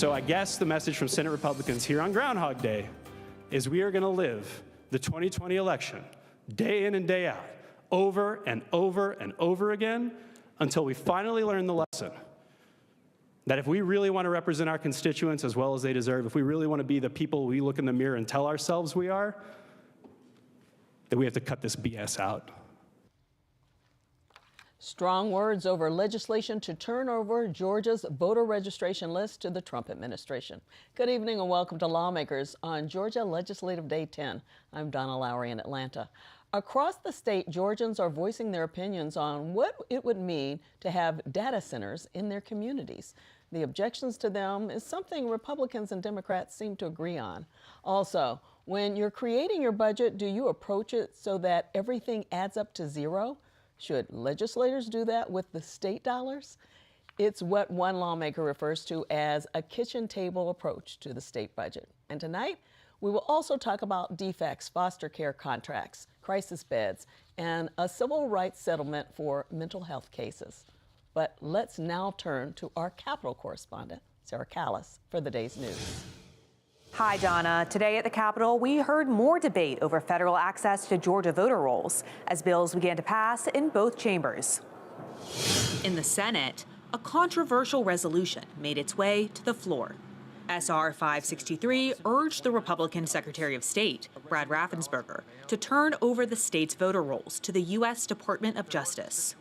So I guess the message from Senate Republicans here on Groundhog Day is we are going to live the 2020 election day in and day out, over and over and over again, until we finally learn the lesson that if we really want to represent our constituents as well as they deserve, if we really want to be the people we look in the mirror and tell ourselves we are, then we have to cut this BS out. Strong words over legislation to turn over Georgia's voter registration list to the Trump administration. Good evening and welcome to Lawmakers on Georgia Legislative Day 10. I'm Donna Lowry in Atlanta. Across the state, Georgians are voicing their opinions on what it would mean to have data centers in their communities. The objections to them is something Republicans and Democrats seem to agree on. Also, when you're creating your budget, do you approach it so that everything adds up to zero? Should legislators do that with the state dollars? It's what one lawmaker refers to as a kitchen table approach to the state budget. And tonight, we will also talk about defects, foster care contracts, crisis beds, and a civil rights settlement for mental health cases. But let's now turn to our Capitol correspondent, Sarah Callis, for the day's news. Hi, Donna. Today at the Capitol, we heard more debate over federal access to Georgia voter rolls as bills began to pass in both chambers. In the Senate, a controversial resolution made its way to the floor. SR 563 urged the Republican Secretary of State, Brad Raffensperger, to turn over the state's voter rolls to the U.S. Department of Justice.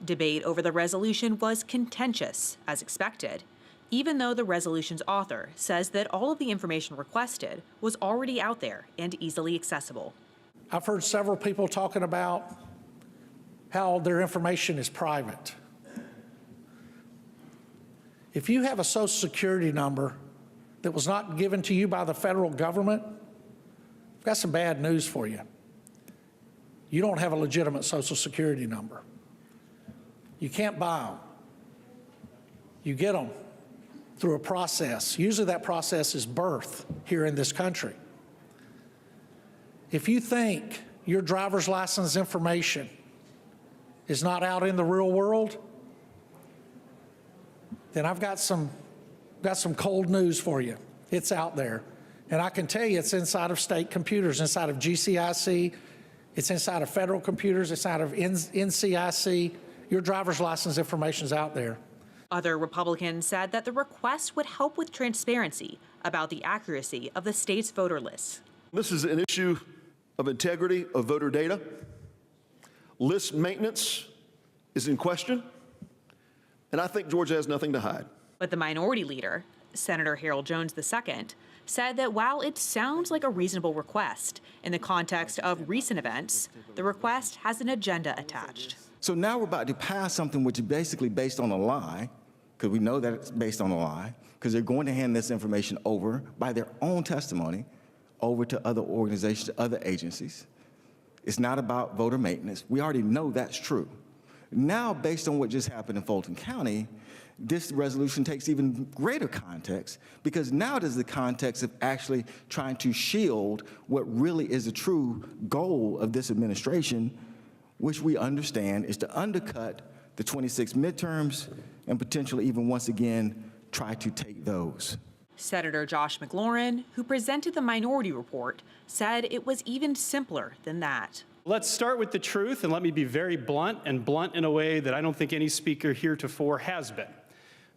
Debate over the resolution was contentious, as expected, even though the resolution's author says that all of the information requested was already out there and easily accessible. I've heard several people talking about how their information is private. If you have a Social Security number that was not given to you by the federal government, I've got some bad news for you. You don't have a legitimate Social Security number. You can't buy them. You get them through a process. Usually that process is birth here in this country. If you think your driver's license information is not out in the real world, then I've got some cold news for you. It's out there. And I can tell you it's inside of state computers, inside of GCIC, it's inside of federal computers, it's inside of NCIC. Your driver's license information's out there. Other Republicans said that the request would help with transparency about the accuracy of the state's voter lists. This is an issue of integrity of voter data. List maintenance is in question, and I think Georgia has nothing to hide. But the minority leader, Senator Harold Jones II, said that while it sounds like a reasonable request in the context of recent events, the request has an agenda attached. So now we're about to pass something which is basically based on a lie, because we know that it's based on a lie, because they're going to hand this information over by their own testimony over to other organizations, other agencies. It's not about voter maintenance. We already know that's true. Now, based on what just happened in Fulton County, this resolution takes even greater context, because now it is the context of actually trying to shield what really is the true goal of this administration, which we understand is to undercut the 26 midterms and potentially even once again try to take those. Senator Josh McLaurin, who presented the minority report, said it was even simpler than that. Let's start with the truth, and let me be very blunt, and blunt in a way that I don't think any speaker heretofore has been.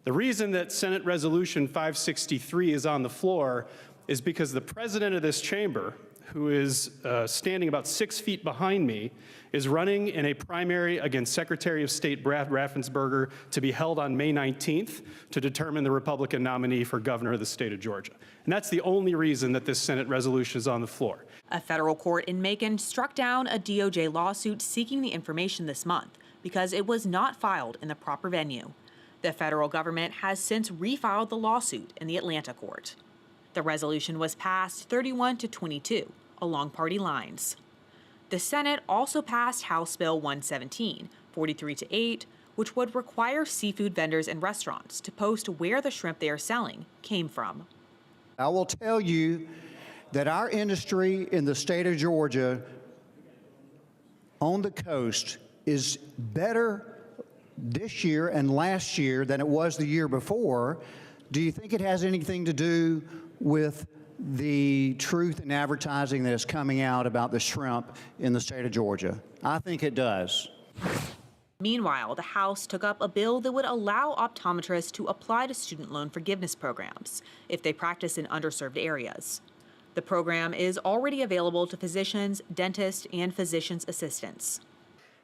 The reason that Senate Resolution 563 is on the floor is because the president of this chamber, who is standing about 6 feet behind me, is running in a primary against Secretary of State Brad Raffensperger to be held on May 19th to determine the Republican nominee for governor of the state of Georgia. And that's the only reason that this Senate resolution is on the floor. A federal court in Macon struck down a DOJ lawsuit seeking the information this month because it was not filed in the proper venue. The federal government has since refiled the lawsuit in the Atlanta court. The resolution was passed 31-22 along party lines. The Senate also passed House Bill 117, 43-8, which would require seafood vendors and restaurants to post where the shrimp they are selling came from. I will tell you that our industry in the state of Georgia on the coast is better this year and last year than it was the year before, Do you think it has anything to do with the truth in advertising that is coming out about the shrimp in the state of Georgia? I think it does. Meanwhile, the House took up a bill that would allow optometrists to apply to student loan forgiveness programs if they practice in underserved areas. The program is already available to physicians, dentists, and physician's assistants.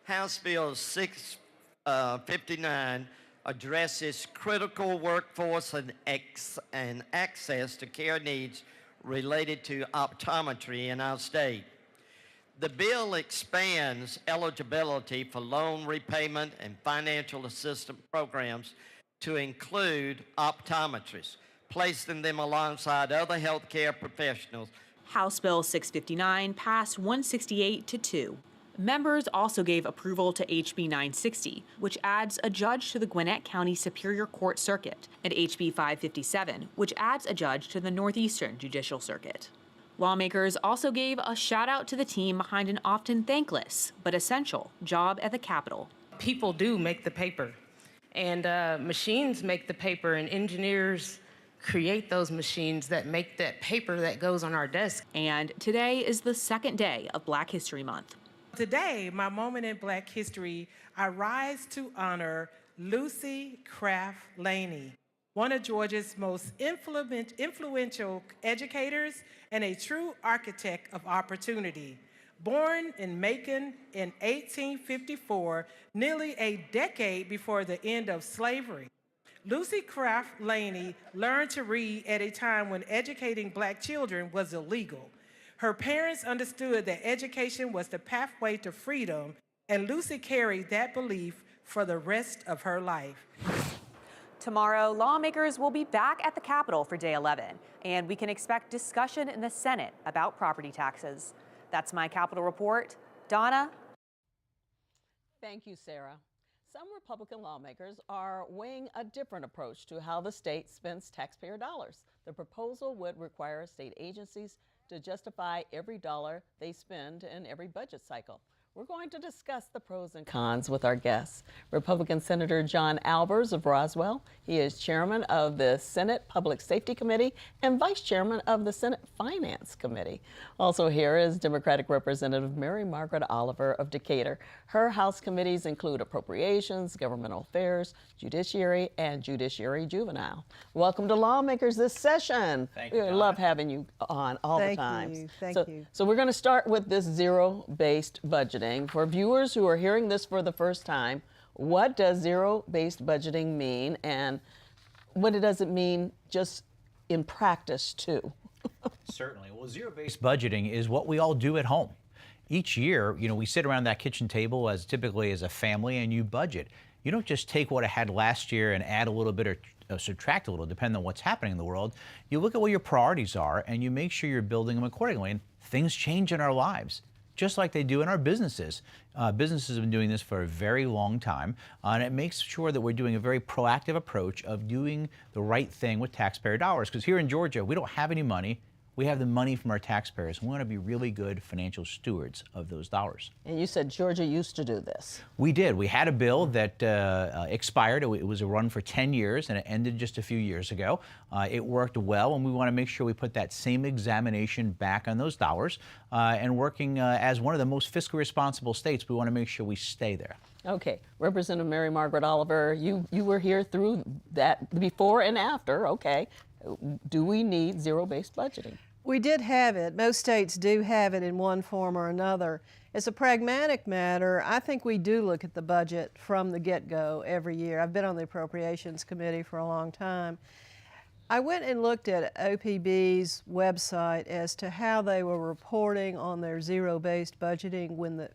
House Bill 659 addresses critical workforce and access to care needs related to optometry in our state. The bill expands eligibility for loan repayment and financial assistance programs to include optometrists, placing them alongside other healthcare professionals. House Bill 659 passed 168 to 2. Members also gave approval to HB 960, which adds a judge to the Gwinnett County Superior Court Circuit, and HB 557, which adds a judge to the Northeastern Judicial Circuit. Lawmakers also gave a shout out to the team behind an often thankless but essential job at the Capitol. People do make the paper, and machines make the paper, and engineers create those machines that make that paper that goes on our desk. And today is the second day of Black History Month. Today, my moment in Black history, I rise to honor Lucy Craft Laney, one of Georgia's most influential educators and a true architect of opportunity. Born in Macon in 1854, nearly a decade before the end of slavery, Lucy Craft Laney learned to read at a time when educating Black children was illegal. Her parents understood that education was the pathway to freedom, and Lucy carried that belief for the rest of her life. Tomorrow, lawmakers will be back at the Capitol for Day 11, and we can expect discussion in the Senate about property taxes. That's my Capitol report. Donna? Thank you, Sarah. Some Republican lawmakers are weighing a different approach to how the state spends taxpayer dollars. The proposal would require state agencies to justify every dollar they spend in every budget cycle. We're going to discuss the pros and cons with our guests. Republican Senator John Albers of Roswell. He is chairman of the Senate Public Safety Committee and vice chairman of the Senate Finance Committee. Also here is Democratic Representative Mary Margaret Oliver of Decatur. Her House committees include Appropriations, Governmental Affairs, Judiciary, and Judiciary Juvenile. Welcome to Lawmakers this session. Thank you, We Donna. love having you on all the time. Thank you. So we're going to start with this zero-based budgeting. For viewers who are hearing this for the first time, what does zero-based budgeting mean, and what does it mean just in practice too? Certainly. Well, zero-based budgeting is what we all do at home. Each year, we sit around that kitchen table typically as a family, and you budget. You don't just take what I had last year and add a little bit or subtract a little, depending on what's happening in the world. You look at what your priorities are, and you make sure you're building them accordingly. And things change in our lives, just like they do in our businesses. Businesses have been doing this for a very long time, and it makes sure that we're doing a very proactive approach of doing the right thing with taxpayer dollars. Because here in Georgia, we don't have any money. We have the money from our taxpayers. We want to be really good financial stewards of those dollars. And you said Georgia used to do this. We did. We had a bill that expired. It was a run for 10 years, and it ended just a few years ago. It worked well, and we want to make sure we put that same examination back on those dollars. And working as one of the most fiscally responsible states, we want to make sure we stay there. Okay, Representative Mary Margaret Oliver, you were here through that before and after. Okay, do we need zero-based budgeting? We did have it. Most states do have it in one form or another. As a pragmatic matter, I think we do look at the budget from the get-go every year. I've been on the Appropriations Committee for a long time. I went and looked at OPB's website as to how they were reporting on their zero-based budgeting when the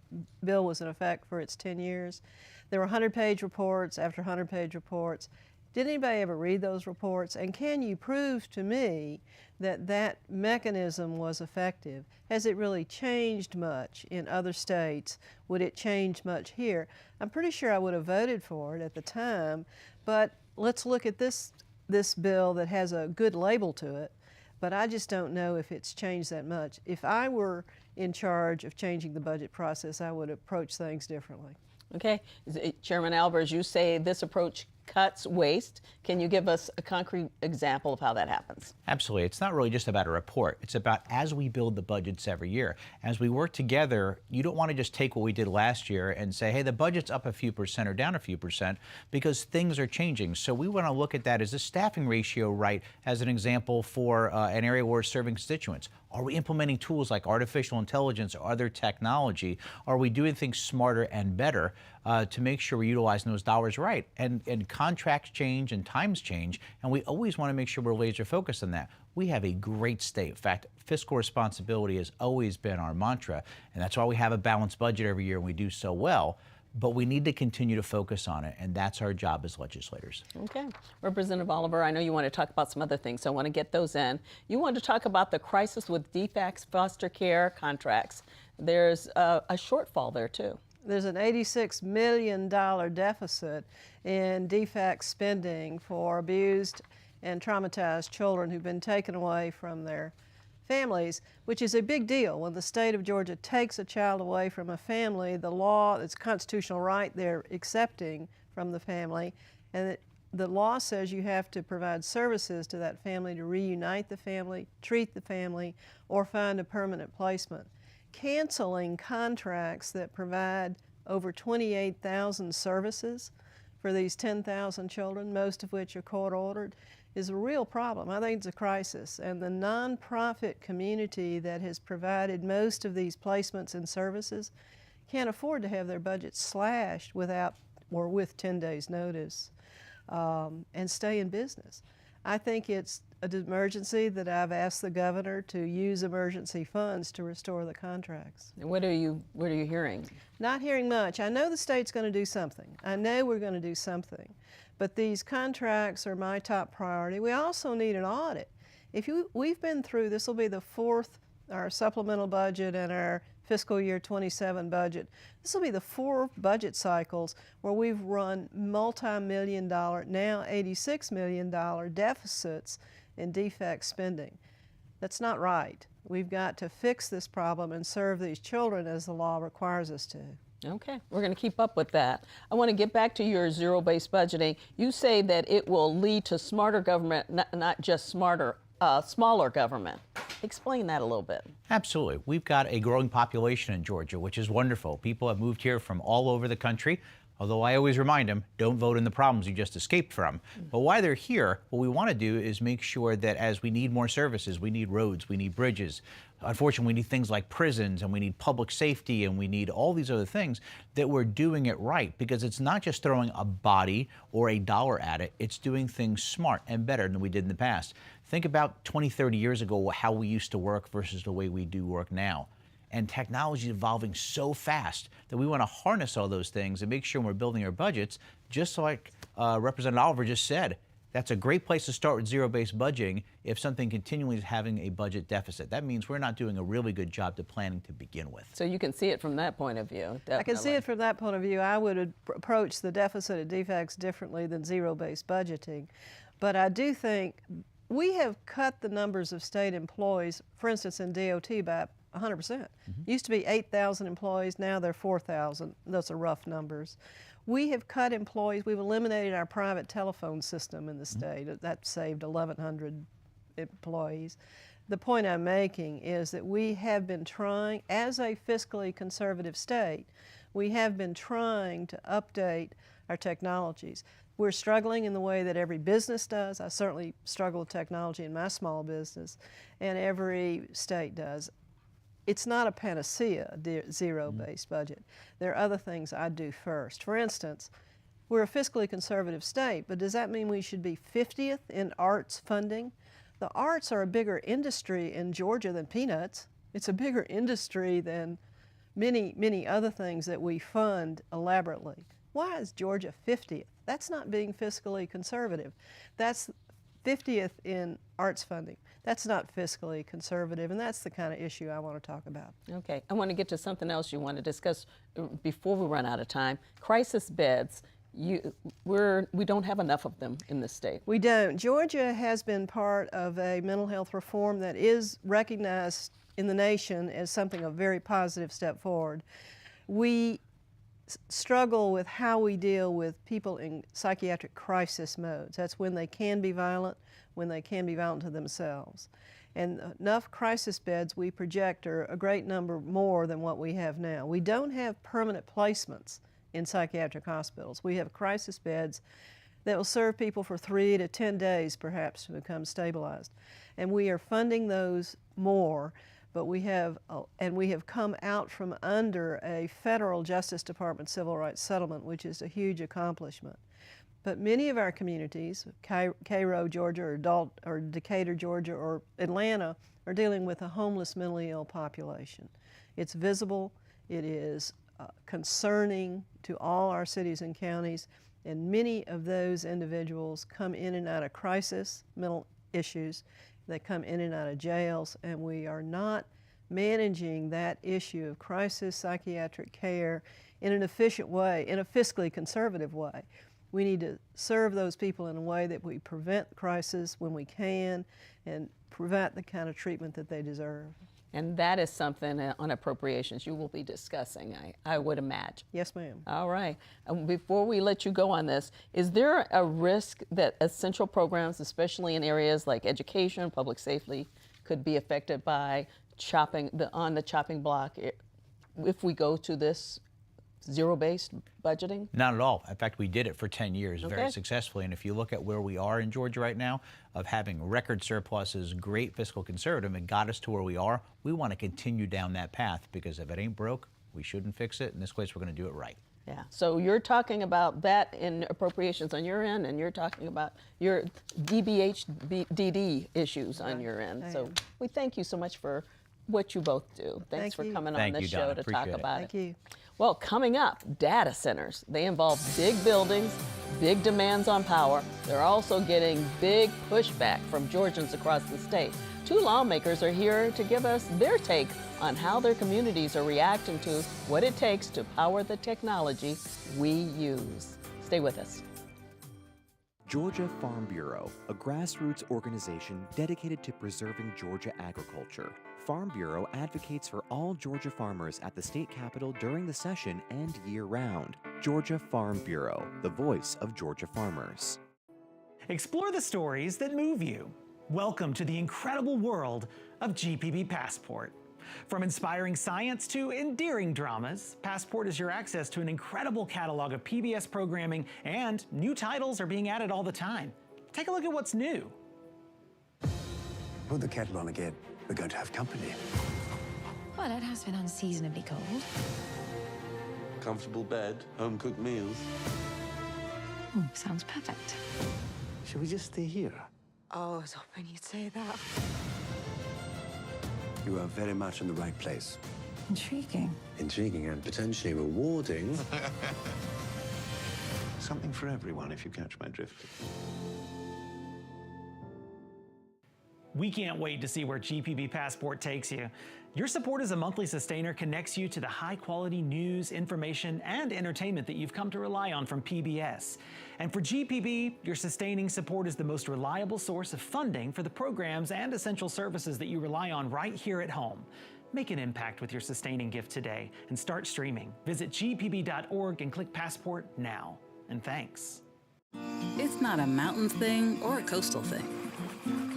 bill was in effect for its 10 years. There were 100-page reports after 100-page reports. Did anybody ever read those reports? And can you prove to me that that mechanism was effective? Has it really changed much in other states? Would it change much here? I'm pretty sure I would have voted for it at the time, but let's look at this bill that has a good label to it, but I just don't know if it's changed that much. If I were in charge of changing the budget process, I would approach things differently. Okay, Chairman Albers, you say this approach cuts waste. Can you give us a concrete example of how that happens? Absolutely. It's not really just about a report. It's about as we build the budgets every year, as we work together, you don't want to just take what we did last year and say, hey, the budget's up a few percent or down a few percent, because things are changing. So we want to look at that. Is the staffing ratio right, as an example, for an area where we're serving constituents? Are we implementing tools like artificial intelligence or other technology? Are we doing things smarter and better to make sure we're utilizing those dollars right? And contracts change and times change, and we always want to make sure we're laser focused on that. We have a great state. In fact, fiscal responsibility has always been our mantra, and that's why we have a balanced budget every year and we do so well. But we need to continue to focus on it, and that's our job as legislators. Okay. Representative Oliver, I know you want to talk about some other things, so I want to get those in. You want to talk about the crisis with DFACS foster care contracts. There's a shortfall there, too. There's an $86 million deficit in DFACS spending for abused and traumatized children who've been taken away from their families, which is a big deal. When the state of Georgia takes a child away from a family, the law, it's a constitutional right they're accepting from the family, and the law says you have to provide services to that family to reunite the family, treat the family, or find a permanent placement. Canceling contracts that provide over 28,000 services for these 10,000 children, most of which are court-ordered, is a real problem. I think it's a crisis, and the nonprofit community that has provided most of these placements and services can't afford to have their budgets slashed without or with 10 days notice and stay in business. I think it's an emergency that I've asked the governor to use emergency funds to restore the contracts. And what are you hearing? Not hearing much. I know the state's going to do something. I know we're going to do something. But these contracts are my top priority. We also need an audit. We've been through, this will be the fourth, our supplemental budget and our fiscal year 27 budget. This will be the 4 budget cycles where we've run multi-million-dollar, now $86 million deficits in DFACS spending. That's not right. We've got to fix this problem and serve these children as the law requires us to. Okay, we're going to keep up with that. I want to get back to your zero-based budgeting. You say that it will lead to smarter government, not just smarter, smaller government. Explain that a little bit. Absolutely. We've got a growing population in Georgia, which is wonderful. People have moved here from all over the country. Although I always remind them, don't vote in the problems you just escaped from. But while they're here, what we want to do is make sure that as we need more services, we need roads, we need bridges. Unfortunately, we need things like prisons, and we need public safety, and we need all these other things, that we're doing it right. Because it's not just throwing a body or a dollar at it, it's doing things smart and better than we did in the past. Think about 20, 30 years ago, how we used to work versus the way we do work now. And technology is evolving so fast that we want to harness all those things and make sure we're building our budgets, just like Representative Oliver just said. That's a great place to start with zero-based budgeting if something continually is having a budget deficit. That means we're not doing a really good job to planning to begin with. So you can see it from that point of view, definitely. I can see it from that point of view. I would approach the deficit at DFACS differently than zero-based budgeting. But I do think we have cut the numbers of state employees, for instance, in DOT, by 100%. Used to be 8,000 employees, now they're 4,000. Those are rough numbers. We have cut employees. We've eliminated our private telephone system in the state. That saved 1,100 employees. The point I'm making is that we have been trying, as a fiscally conservative state, we have been trying to update our technologies. We're struggling in the way that every business does. I certainly struggle with technology in my small business, and every state does. It's not a panacea, zero-based budget. There are other things I do first. For instance, we're a fiscally conservative state, but does that mean we should be 50th in arts funding? The arts are a bigger industry in Georgia than peanuts. It's a bigger industry than many, many other things that we fund elaborately. Why is Georgia 50th? That's not being fiscally conservative. That's 50th in arts funding. That's not fiscally conservative, and that's the kind of issue I want to talk about. Okay, I want to get to something else you want to discuss before we run out of time. Crisis beds. We don't have enough of them in this state. We don't. Georgia has been part of a mental health reform that is recognized in the nation as something a very positive step forward. We struggle with how we deal with people in psychiatric crisis modes. That's when they can be violent, when they can be violent to themselves. And enough crisis beds we project are a great number more than what we have now. We don't have permanent placements in psychiatric hospitals. We have crisis beds that will serve people for 3 to 10 days perhaps to become stabilized. And we are funding those more, but we have come out from under a federal Justice Department civil rights settlement, which is a huge accomplishment. But many of our communities, Cairo, Georgia, or Decatur, Georgia, or Atlanta, are dealing with a homeless mentally ill population. It's visible, it is concerning to all our cities and counties, and many of those individuals come in and out of crisis, mental issues, they come in and out of jails, and we are not managing that issue of crisis psychiatric care in an efficient way, in a fiscally conservative way. We need to serve those people in a way that we prevent crisis when we can and provide the kind of treatment that they deserve. And that is something on appropriations you will be discussing, I would imagine. Yes, ma'am. All right. Before we let you go on this, is there a risk that essential programs, especially in areas like education, public safety, could be affected by on the chopping block if we go to this zero-based budgeting? Not at all. In fact, we did it for 10 years very Okay. successfully. And if you look at where we are in Georgia right now, of having record surpluses, great fiscal conservative, it got us to where we are. We want to continue down that path because if it ain't broke, we shouldn't fix it. In this case, we're going to do it right. Yeah. So you're talking about that in appropriations on your end, and you're talking about your DBHDD issues on your end. So we thank you so much for what you both do. Thanks for coming on this show to talk about it. Thank you. Well, coming up, data centers. They involve big buildings, big demands on power. They're also getting big pushback from Georgians across the state. 2 lawmakers are here to give us their take on how their communities are reacting to what it takes to power the technology we use. Stay with us. Georgia Farm Bureau, a grassroots organization dedicated to preserving Georgia agriculture. Farm Bureau advocates for all Georgia farmers at the state capitol during the session and year-round. Georgia Farm Bureau, the voice of Georgia farmers. Explore the stories that move you. Welcome to the incredible world of GPB Passport. From inspiring science to endearing dramas, Passport is your access to an incredible catalog of PBS programming, and new titles are being added all the time. Take a look at what's new. Put the kettle on again. We're going to have company. Well, it has been unseasonably cold. Comfortable bed, home-cooked meals. Sounds perfect. Shall we just stay here? Oh, I was hoping you'd say that. You are very much in the right place. Intriguing. Intriguing and potentially rewarding. Something for everyone, if you catch my drift. We can't wait to see where GPB Passport takes you. Your support as a monthly sustainer connects you to the high-quality news, information, and entertainment that you've come to rely on from PBS. And for GPB, your sustaining support is the most reliable source of funding for the programs and essential services that you rely on right here at home. Make an impact with your sustaining gift today and start streaming. Visit gpb.org and click Passport now. And thanks. It's not a mountains thing or a coastal thing.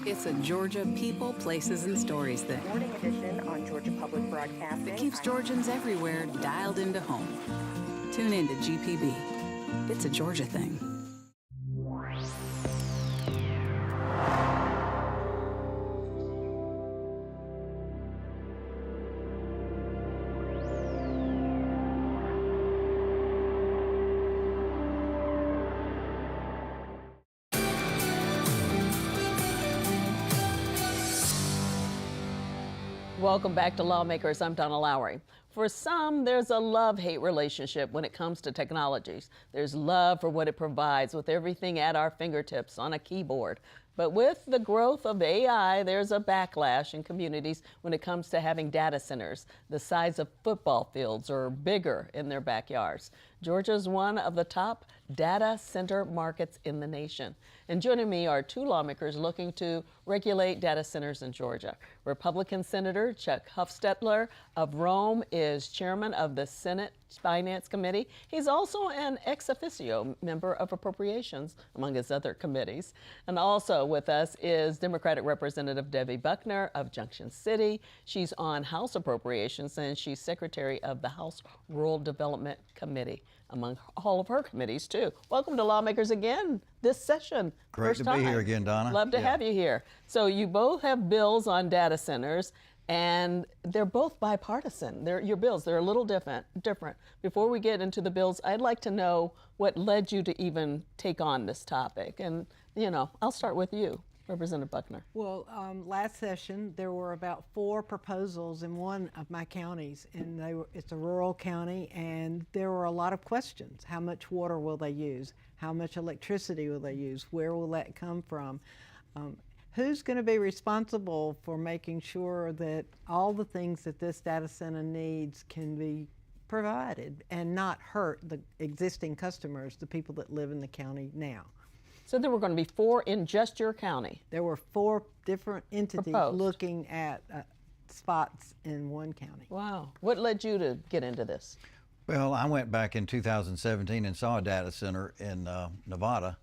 It's a Georgia people, places, and stories thing. Morning edition on Georgia Public Broadcasting. It keeps Georgians everywhere dialed into home. Tune in to GPB. It's a Georgia thing. Welcome back to Lawmakers. I'm Donna Lowry. For some, there's a love-hate relationship when it comes to technologies. There's love for what it provides with everything at our fingertips on a keyboard. But with the growth of AI, there's a backlash in communities when it comes to having data centers the size of football fields or bigger in their backyards. Georgia is one of the top data center markets in the nation. And joining me are 2 lawmakers looking to regulate data centers in Georgia. Republican Senator Chuck Hufstetler of Rome is is chairman of the Senate Finance Committee. He's also an ex officio member of Appropriations, among his other committees. And also with us is Democratic Representative Debbie Buckner of Junction City. She's on House Appropriations, and she's secretary of the House Rural Development Committee, among all of her committees, too. Welcome to Lawmakers again this session. Great First to time. be here again, Donna. Love to have you here. So you both have bills on data centers, and they're both bipartisan. They're your bills. They're a little different. Before we get into the bills, I'd like to know what led you to even take on this topic. And, I'll start with you, Representative Buckner. Well, last session, there were about 4 proposals in one of my counties, and it's a rural county, and there were a lot of questions. How much water will they use? How much electricity will they use? Where will that come from? Who's going to be responsible for making sure that all the things that this data center needs can be provided and not hurt the existing customers, the people that live in the county now? So there were going to be 4 in just your county? There were 4 different entities proposed, looking at spots in one county. Wow. What led you to get into this? Well, I went back in 2017 and saw a data center in Nevada,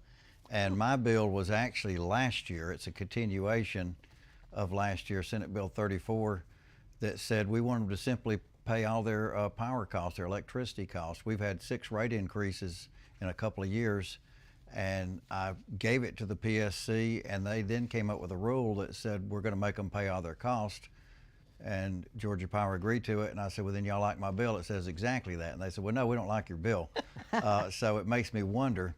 and my bill was actually last year. It's a continuation of last year, Senate Bill 34, that said we want them to simply pay all their power costs, their electricity costs. We've had 6 rate increases in a couple of years, and I gave it to the PSC, and they then came up with a rule that said we're going to make them pay all their costs. And Georgia Power agreed to it, and I said, well, then y'all like my bill? It says exactly that. And they said, well, no, we don't like your bill. So it makes me wonder,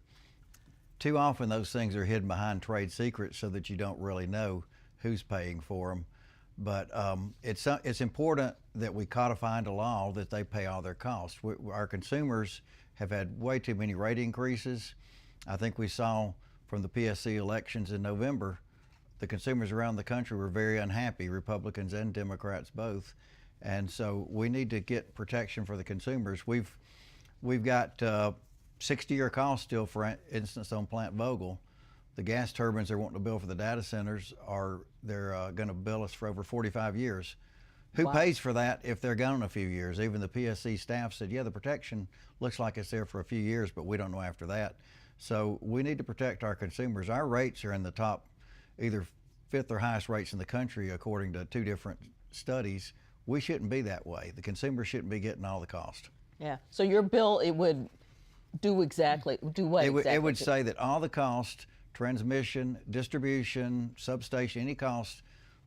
too often those things are hidden behind trade secrets so that you don't really know who's paying for them. But it's important that we codify into law that they pay all their costs. Our consumers have had way too many rate increases. I think we saw from the PSC elections in November, the consumers around the country were very unhappy, Republicans and Democrats both. And so we need to get protection for the consumers. We've got 60-year costs still, for instance, on Plant Vogtle. The gas turbines they're wanting to build for the data centers they're going to bill us for over 45 years. Who pays for that if they're gone in a few years? Even the PSC staff said, yeah, the protection looks like it's there for a few years, but we don't know after that. So we need to protect our consumers. Our rates are in the top, either 5th or highest rates in the country, according to 2 different studies. We shouldn't be that way. The consumer shouldn't be getting all the cost. Yeah. So your bill, it would do what exactly? It would say that all the cost, transmission, distribution, substation, any cost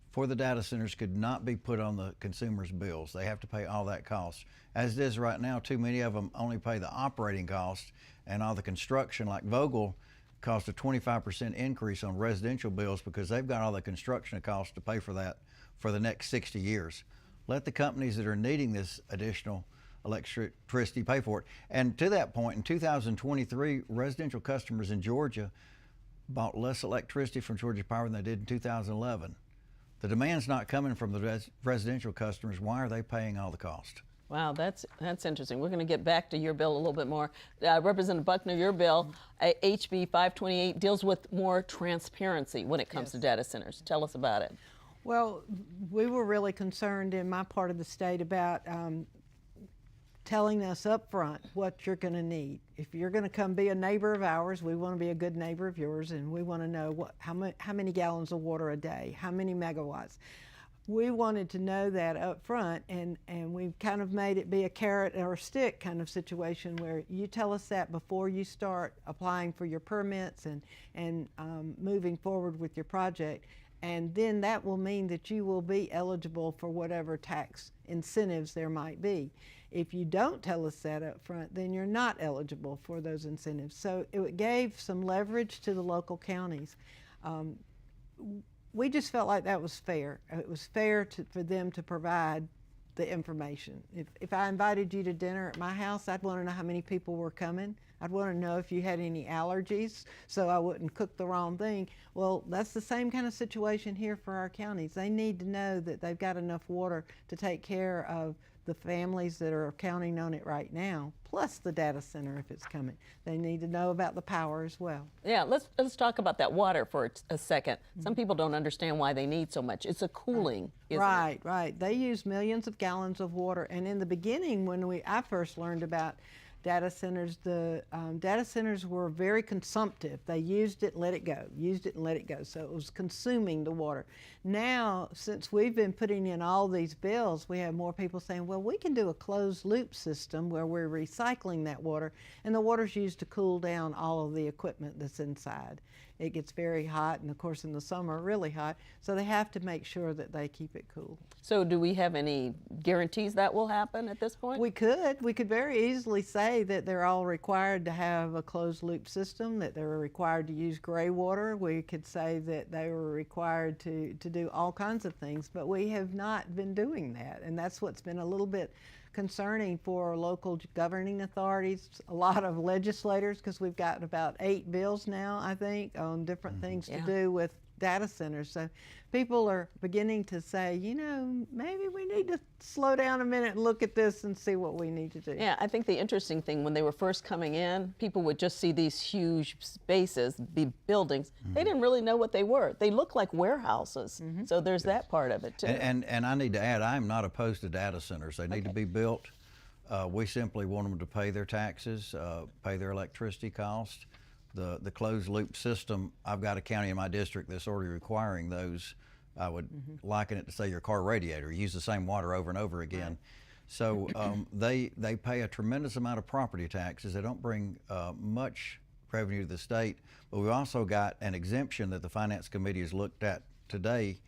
for the data centers could not be put on the consumer's bills. They have to pay all that cost. As it is right now, too many of them only pay the operating cost, and all the construction, like Vogtle, cost a 25% increase on residential bills because they've got all the construction costs to pay for that for the next 60 years. Let the companies that are needing this additional electricity pay for it. And to that point, in 2023, residential customers in Georgia bought less electricity from Georgia Power than they did in 2011. The demand's not coming from the residential customers. Why are they paying all the cost? Wow, that's interesting. We're going to get back to your bill a little bit more. Representative Buckner, your bill, HB 528, deals with more transparency when it comes to data centers. Tell us about it. Well, we were really concerned in my part of the state about telling us up front what you're going to need. If you're going to come be a neighbor of ours, we want to be a good neighbor of yours, and we want to know how many gallons of water a day, how many megawatts. We wanted to know that up front, and we've kind of made it be a carrot or a stick kind of situation where you tell us that before you start applying for your permits and moving forward with your project. And then that will mean that you will be eligible for whatever tax incentives there might be. If you don't tell us that up front, then you're not eligible for those incentives. So it gave some leverage to the local counties. We just felt like that was fair. It was fair for them to provide the information. If I invited you to dinner at my house, I'd want to know how many people were coming. I'd want to know if you had any allergies so I wouldn't cook the wrong thing. Well, that's the same kind of situation here for our counties. They need to know that they've got enough water to take care of the families that are counting on it right now, plus the data center if it's coming. They need to know about the power as well. Yeah, let's talk about that water for a second. Some people don't understand why they need so much. It's a cooling, isn't it? Right. They use millions of gallons of water. And in the beginning, when I first learned about data centers, the data centers were very consumptive. They used it, let it go, used it and let it go. So it was consuming the water. Now, since we've been putting in all these bills, we have more people saying, well, we can do a closed loop system where we're recycling that water, and the water's used to cool down all of the equipment that's inside. It gets very hot, and of course in the summer really hot, so they have to make sure that they keep it cool. So do we have any guarantees that will happen at this point? We could very easily say that they're all required to have a closed loop system, that they're required to use gray water. We could say that they were required to do all kinds of things, but we have not been doing that, and that's what's been a little bit concerning for local governing authorities, a lot of legislators, because we've got about 8 bills now, I think, on different things to do with data centers. So people are beginning to say, you know, maybe we need to slow down a minute and look at this and see what we need to do. Yeah, I think the interesting thing, when they were first coming in, people would just see these huge spaces, buildings. They didn't really know what they were. They looked like warehouses. So there's that part of it too. And I need to add, I'm not opposed to data centers. They need to be built. We simply want them to pay their taxes, pay their electricity costs. The closed loop system, I've got a county in my district that's already requiring those. I would liken it to, say, your car radiator. You use the same water over and over again. So they pay a tremendous amount of property taxes. They don't bring much revenue to the state, but we've also got an exemption that the Finance Committee has looked at today.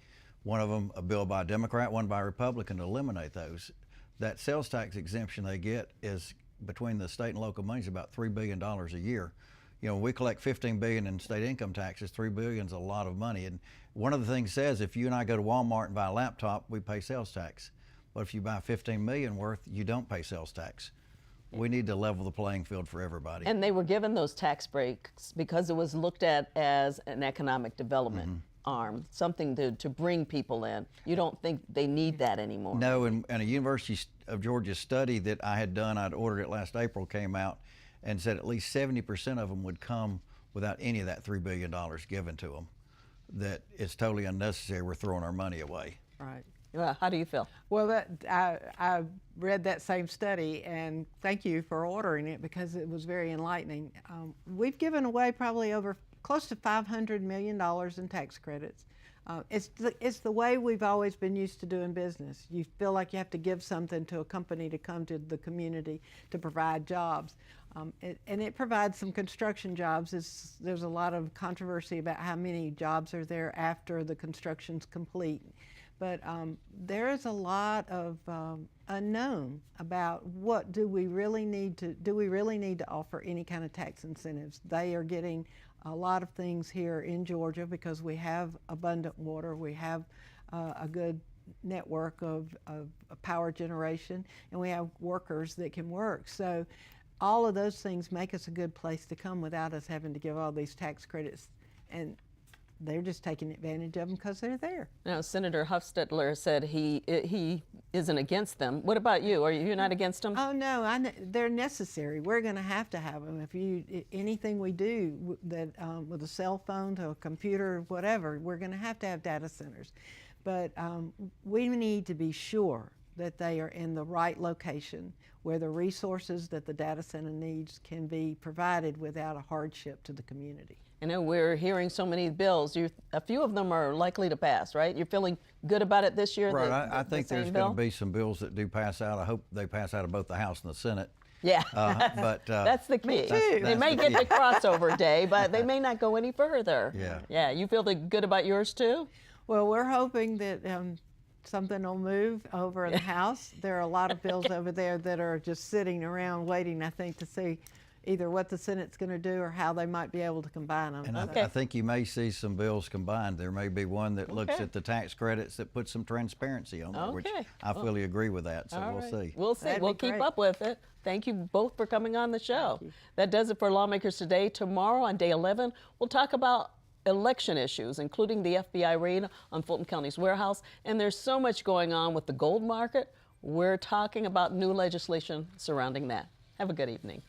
One of them, a bill by a Democrat, one by a Republican, to eliminate those. That sales tax exemption they get is, between the state and local money, is about $3 billion a year. You know, we collect $15 billion in state income taxes. $3 billion is a lot of money. And one of the things says, if you and I go to Walmart and buy a laptop, we pay sales tax. But if you buy $15 million worth, you don't pay sales tax. We need to level the playing field for everybody. And they were given those tax breaks because it was looked at as an economic development arm, something to bring people in. You don't think they need that anymore? No, and a University of Georgia study that I had done, I'd ordered it last April, came out and said at least 70% of them would come without any of that $3 billion given to them. That it's totally unnecessary. We're throwing our money away. Right. Well, how do you feel? Well, I read that same study, and thank you for ordering it because it was very enlightening. We've given away probably close to $500 million in tax credits. It's the way we've always been used to doing business. You feel like you have to give something to a company to come to the community to provide jobs. And it provides some construction jobs. There's a lot of controversy about how many jobs are there after the construction's complete. But there is a lot of unknown about what do we really need to offer any kind of tax incentives. They are getting a lot of things here in Georgia because we have abundant water, we have a good network of power generation, and we have workers that can work. So all of those things make us a good place to come without us having to give all these tax credits. And they're just taking advantage of them because they're there. Now, Senator Huffstetler said he isn't against them. What about you? Are you not against them? Oh no, they're necessary. We're going to have them. If anything we do that with a cell phone to a computer, whatever, we're going to have data centers. But we need to be sure that they are in the right location where the resources that the data center needs can be provided without a hardship to the community. I know we're hearing so many bills. A few of them are likely to pass, right? You're feeling good about it this year? Right. I think there's going to be some bills that do pass out. I hope they pass out of both the House and the Senate. Yeah, but that's the key. They may get the crossover day, but they may not go any further. Yeah. Yeah. You feel good about yours too? Well, we're hoping that something will move over in the House. There are a lot of bills over there that are just sitting around waiting, I think, to see either what the Senate's going to do or how they might be able to combine them. And I think you may see some bills combined. There may be one that looks at the tax credits that puts some transparency on there, which I fully agree with that, so we'll see. We'll see. We'll keep up with it. Thank you both for coming on the show. That does it for Lawmakers Today. Tomorrow on day 11, we'll talk about election issues, including the FBI raid on Fulton County's warehouse. And there's so much going on with the gold market. we're talking about new legislation surrounding that. Have a good evening.